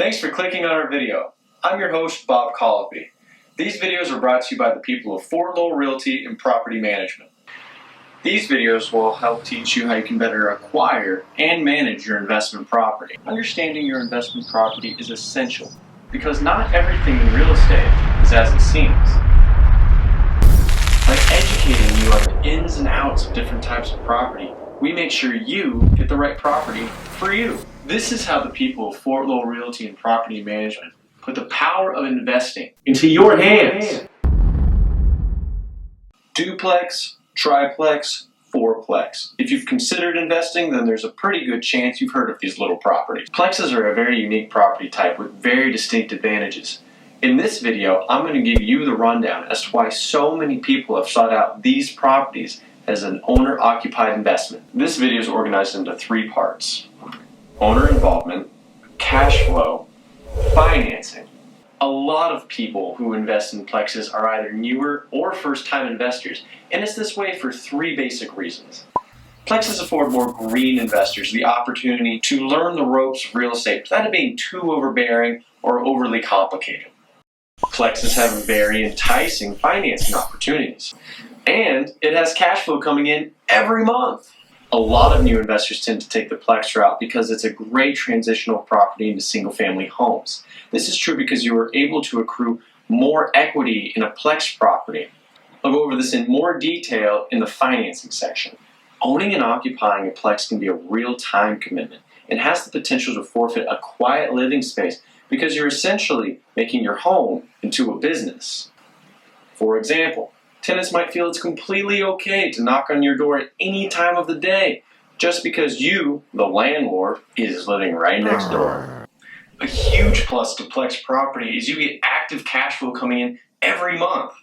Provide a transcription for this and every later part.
Thanks for clicking on our video. I'm your host, Bob Colopy. These videos are brought to you by the people of Fort Lowell Realty and Property Management. These videos will help teach you how you can better acquire and manage your investment property. Understanding your investment property is essential because not everything in real estate is as it seems. By educating you on the ins and outs of different types of property, we make sure you get the right property for you. This is how the people of Fort Lowell Realty and Property Management put the power of investing into your hands. Duplex, Triplex, Fourplex. If you've considered investing, then there's a pretty good chance you've heard of these little properties. Plexes are a very unique property type with very distinct advantages. In this video, I'm going to give you the rundown as to why so many people have sought out these properties as an owner-occupied investment. This video is organized into 3 parts: owner involvement, cash flow, financing. A lot of people who invest in plexes are either newer or first-time investors, and it's this way for 3 basic reasons. Plexes afford more green investors the opportunity to learn the ropes of real estate without it being too overbearing or overly complicated. Plexes have very enticing financing opportunities, and it has cash flow coming in every month. A lot of new investors tend to take the Plex route because it's a great transitional property into single-family homes. This is true because you are able to accrue more equity in a Plex property. I'll go over this in more detail in the financing section. Owning and occupying a Plex can be a real time commitment and has the potential to forfeit a quiet living space because you're essentially making your home into a business. For example, tenants might feel it's completely okay to knock on your door at any time of the day just because you, the landlord, is living right next door. A huge plus to Plex property is you get active cash flow coming in every month.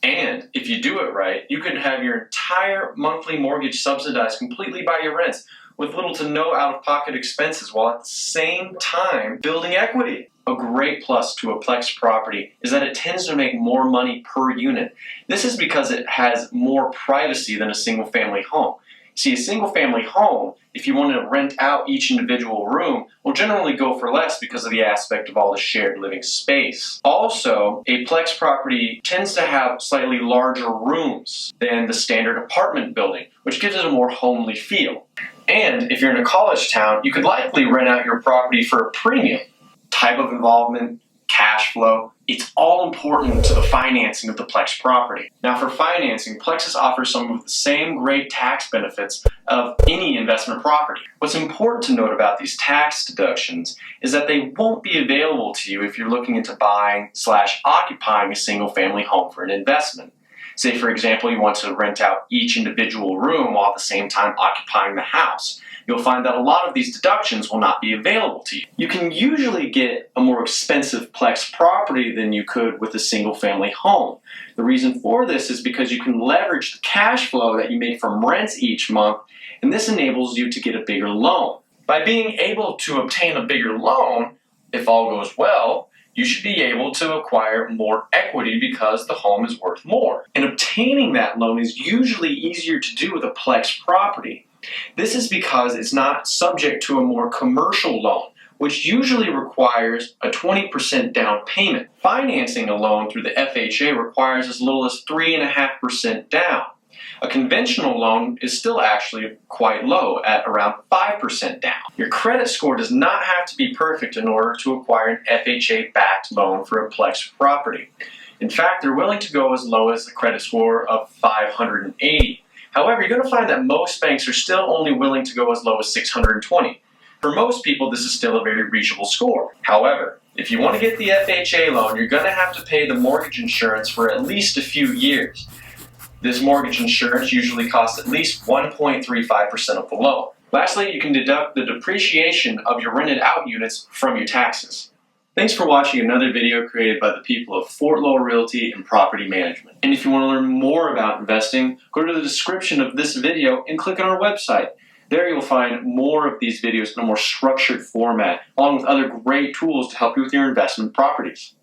And if you do it right, you can have your entire monthly mortgage subsidized completely by your rents with little to no out-of-pocket expenses while at the same time building equity. A great plus to a Plex property is that it tends to make more money per unit. This is because it has more privacy than a single-family home. See, a single-family home, if you want to rent out each individual room, will generally go for less because of the aspect of all the shared living space. Also, a Plex property tends to have slightly larger rooms than the standard apartment building, which gives it a more homely feel. And if you're in a college town, you could likely rent out your property for a premium. Type of involvement, cash flow, it's all important to the financing of the Plex property. Now for financing, Plexes offer some of the same great tax benefits of any investment property. What's important to note about these tax deductions is that they won't be available to you if you're looking into buying/occupying a single-family home for an investment. Say, for example, you want to rent out each individual room while at the same time occupying the house. You'll find that a lot of these deductions will not be available to you. You can usually get a more expensive Plex property than you could with a single-family home. The reason for this is because you can leverage the cash flow that you make from rents each month, and this enables you to get a bigger loan. By being able to obtain a bigger loan, if all goes well, you should be able to acquire more equity because the home is worth more. And obtaining that loan is usually easier to do with a Plex property. This is because it's not subject to a more commercial loan, which usually requires a 20% down payment. Financing a loan through the FHA requires as little as 3.5% down. A conventional loan is still actually quite low at around 5% down. Your credit score does not have to be perfect in order to acquire an FHA-backed loan for a Plex property. In fact, they're willing to go as low as a credit score of 580. However, you're going to find that most banks are still only willing to go as low as 620. For most people, this is still a very reachable score. However, if you want to get the FHA loan, you're going to have to pay the mortgage insurance for at least a few years. This mortgage insurance usually costs at least 1.35% of the loan. Lastly, you can deduct the depreciation of your rented out units from your taxes. Thanks for watching another video created by the people of Fort Lowell Realty and Property Management. And if you want to learn more about investing, go to the description of this video and click on our website. There you'll find more of these videos in a more structured format, along with other great tools to help you with your investment properties.